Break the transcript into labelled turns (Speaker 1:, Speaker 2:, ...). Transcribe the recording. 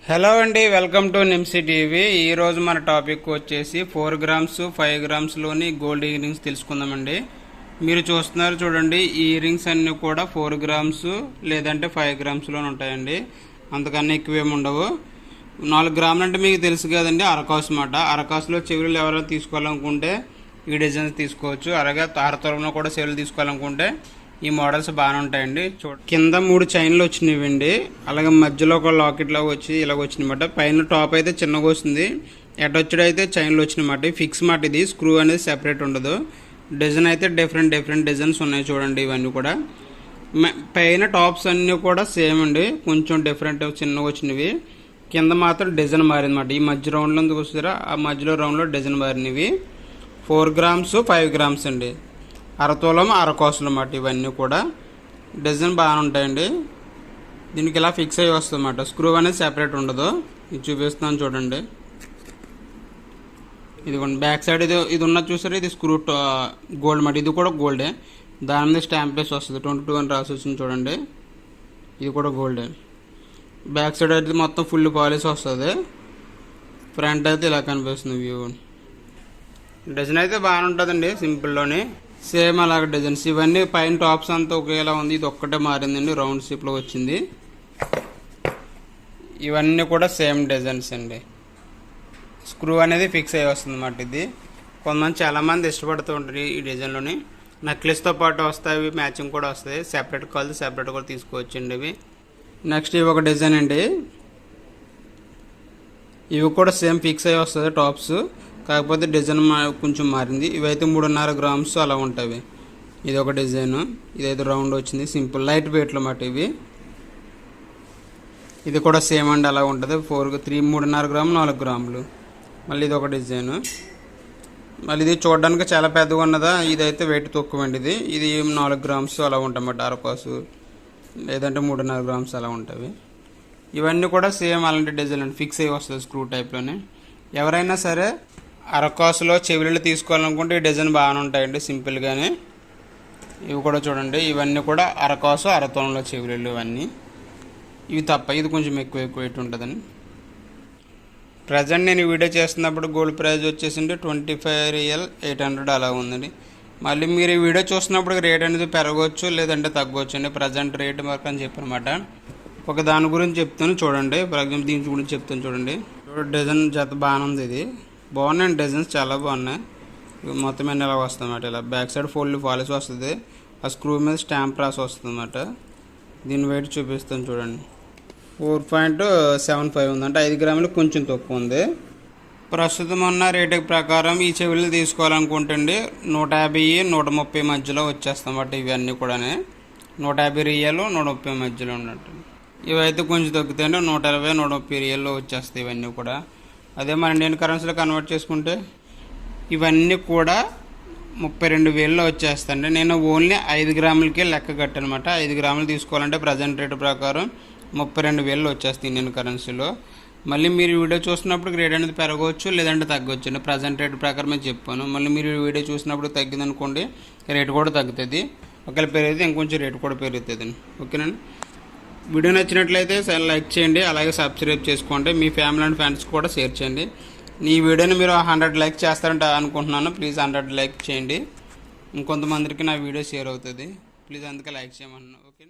Speaker 1: Hello అండి, welcome to నిమ్సి TV. ఈరోజు మన టాపిక్ వచ్చేసి 4 గ్రామ్స్ 5 గ్రామ్స్లోని గోల్డ్ ఇయర్ రింగ్స్ తెలుసుకుందామండి. మీరు చూస్తున్నారు చూడండి, ఈ ఇయర్ రింగ్స్ అన్నీ కూడా 4 గ్రామ్స్ లేదంటే 5 గ్రామ్స్లోనే ఉంటాయండి. అంతకన్నా ఎక్కువేమి ఉండవు. 4 గ్రాములు అంటే మీకు తెలుసు కదండి, అరకాసు మాట. అరకాసులో చెవులు ఎవరైనా తీసుకోవాలనుకుంటే ఈ డిజైన్స్ తీసుకోవచ్చు. అలాగే తారతరంలో కూడా చెవులు తీసుకోవాలనుకుంటే ఈ మోడల్స్ బాగానే ఉంటాయండి. కింద 3 చైన్లు వచ్చినవండి. అలాగే మధ్యలో ఒక లాకెట్ లాగా వచ్చి ఇలాగ వచ్చినమాట. పైన టాప్ అయితే చిన్నగా వస్తుంది, ఎటొచ్చుడు అయితే చైన్లు వచ్చినమాట. ఫిక్స్ మాట, ఇది స్క్రూ అనేది సెపరేట్ ఉండదు. డిజైన్ అయితే డిఫరెంట్ డిజైన్స్ ఉన్నాయి చూడండి. ఇవన్నీ కూడా పైన టాప్స్ అన్నీ కూడా సేమ్ అండి, కొంచెం డిఫరెంట్ చిన్నగా వచ్చినవి. కింద మాత్రం డిజైన్ మారిందన్నమాట. ఈ మధ్య రౌండ్లో చూస్తారా, ఆ మధ్యలో రౌండ్లో డిజైన్ మారినవి. 4 గ్రామ్స్ 5 గ్రామ్స్ అండి, అరతోలం అరకోసలు అన్నమాట. ఇవన్నీ కూడా డిజైన్ బాగానే ఉంటాయండి. దీనికి ఇలా ఫిక్స్ అయ్యి వస్తుంది అన్నమాట. స్క్రూ అనేది సెపరేట్ ఉండదు. ఇది చూపిస్తున్నాను చూడండి. ఇదిగోండి బ్యాక్ సైడ్ ఇది ఉన్నది చూసారా, ఇది స్క్రూ గోల్డ్ అన్నమాట. ఇది కూడా గోల్డే, దాని మీద స్టాంప్ వేసి వస్తుంది. 22 అని రాసి వచ్చింది చూడండి. ఇది కూడా గోల్డే. బ్యాక్ సైడ్ అయితే మొత్తం ఫుల్ పాలిష్ వస్తుంది. ఫ్రంట్ అయితే ఇలా కనిపిస్తుంది వ్యూ. డిజైన్ అయితే బాగానే ఉంటుందండి, సింపుల్లోని సేమ్ అలాగే డిజైన్స్. ఇవన్నీ పైన టాప్స్ అంతా ఒకేలా ఉంది, ఇది ఒక్కటే మారిందండి, రౌండ్ షేప్లో వచ్చింది. ఇవన్నీ కూడా సేమ్ డిజైన్స్ అండి. స్క్రూ అనేది ఫిక్స్ అయ్యి వస్తుంది అన్నమాట. ఇది కొంతమంది చాలామంది ఇష్టపడుతూ ఉంటారు ఈ డిజైన్లోని. నెక్లెస్తో పాటు వస్తాయి, మ్యాచింగ్ కూడా వస్తాయి. సెపరేట్ కావాలి సెపరేట్ కూడా తీసుకోవచ్చండి ఇవి. నెక్స్ట్ ఇవి ఒక డిజైన్ అండి. ఇవి కూడా సేమ్ ఫిక్స్ అయ్యి వస్తుంది టాప్స్, కాకపోతే డిజైన్ కొంచెం మారింది. ఇవైతే 3.5 గ్రామ్స్ అలా ఉంటాయి. ఇది ఒక డిజైన్, ఇదైతే రౌండ్ వచ్చింది, సింపుల్ లైట్ వెయిట్లో అన్నమాట ఇవి. ఇది కూడా సేమ్ అండి, అలా ఉంటుంది. 3.5 గ్రాములు 4 గ్రాములు. మళ్ళీ ఇది ఒక డిజైన్. మళ్ళీ ఇది చూడడానికి చాలా పెద్దగా ఉన్నదా, ఇదైతే వెయిట్ తక్కువ అండి. ఇది 4 గ్రామ్స్ అలా ఉంటాయన్నమాట. అరకాసు లేదంటే 3.5 గ్రామ్స్ అలా ఉంటాయి. ఇవన్నీ కూడా సేమ్ అలాంటి డిజైన్ అండి, ఫిక్స్ అయ్యి వస్తుంది స్క్రూ టైప్లోనే. ఎవరైనా సరే అరకాసులో చెవులు తీసుకోవాలనుకుంటే ఈ డిజైన్ బాగానే ఉంటాయండి, సింపుల్గానే. ఇవి కూడా చూడండి, ఇవన్నీ కూడా అరకాసు అరతోలంలో చెవులు. ఇవన్నీ ఇవి తప్ప ఇది కొంచెం ఎక్కువ వెయిట్ ఉంటుందని. ప్రజెంట్ నేను వీడియో చేస్తున్నప్పుడు గోల్డ్ ప్రైస్ వచ్చేసింది 25 రియల్ 800 అలా ఉందండి. మళ్ళీ మీరు ఈ వీడియో చూస్తున్నప్పుడు రేట్ అనేది పెరగవచ్చు లేదంటే తగ్గవచ్చు అండి. ప్రజెంట్ రేట్ వరకు అని చెప్పనమాట. ఒక దాని గురించి చెప్తాను చూడండి. ఫర్ ఎగ్జాంపుల్ దీని గురించి చెప్తాను చూడండి. డిజైన్ జత బాగానే ఉంది. ఇది బాగున్నాయండి, డిజైన్స్ చాలా బాగున్నాయి. మొత్తం అన్నీ ఇలా వస్తుంది అన్నమాట. ఇలా బ్యాక్ సైడ్ ఫుల్ పాలిష్ వస్తుంది, ఆ స్క్రూ మీద స్టాంప్ రాసి వస్తుంది అన్నమాట. దీని వెయిట్ చూపిస్తాను చూడండి. 4.75 ఉంది, అంటే 5 గ్రాములు కొంచెం తక్కువ ఉంది. ప్రస్తుతం ఉన్న రేటు ప్రకారం ఈ చెవులు తీసుకోవాలనుకుంటే 150 130 మధ్యలో వచ్చేస్తామన్నమాట. ఇవన్నీ కూడా 150 రియల్ 130 మధ్యలో ఉన్నట్టు. ఇవైతే కొంచెం తగ్గుతాయండి, 120 130 రియల్లో వచ్చేస్తాయి ఇవన్నీ కూడా. అదే మన ఇండియన్ కరెన్సీలో కన్వర్ట్ చేసుకుంటే ఇవన్నీ కూడా 32,000లో వచ్చేస్తాయండి. నేను ఓన్లీ 5 గ్రాములకే లెక్క కట్టానమాట. 5 గ్రాములు తీసుకోవాలంటే ప్రజెంట్ రేటు ప్రకారం 32,000లో వచ్చేస్తాయి ఇండియన్ కరెన్సీలో. మళ్ళీ మీరు వీడియో చూసినప్పుడు రేట్ అనేది పెరగవచ్చు లేదంటే తగ్గవచ్చు అండి. ప్రజెంట్ రేట్ ప్రకారమే చెప్పాను. మళ్ళీ మీరు వీడియో చూసినప్పుడు తగ్గిందనుకోండి, రేటు కూడా తగ్గుతుంది. ఒకవేళ పెరిగితే ఇంకొంచెం రేటు కూడా పెరుగుతుంది. ఓకేనండి. వీడియో నచ్చినట్లయితే లైక్ చేయండి, అలాగే సబ్స్క్రైబ్ చేసుకోండి. మీ ఫ్యామిలీ అండ్ ఫ్రెండ్స్ కూడా షేర్ చేయండి. ఈ వీడియోని మీరు 100 లైక్ చేస్తారంటే అనుకుంటున్నాను. ప్లీజ్ 100 లైక్ చేయండి, ఇంకొంతమందికి నా వీడియో షేర్ అవుతుంది. ప్లీజ్ అందుకే లైక్ చేయమన్నాను. ఓకే.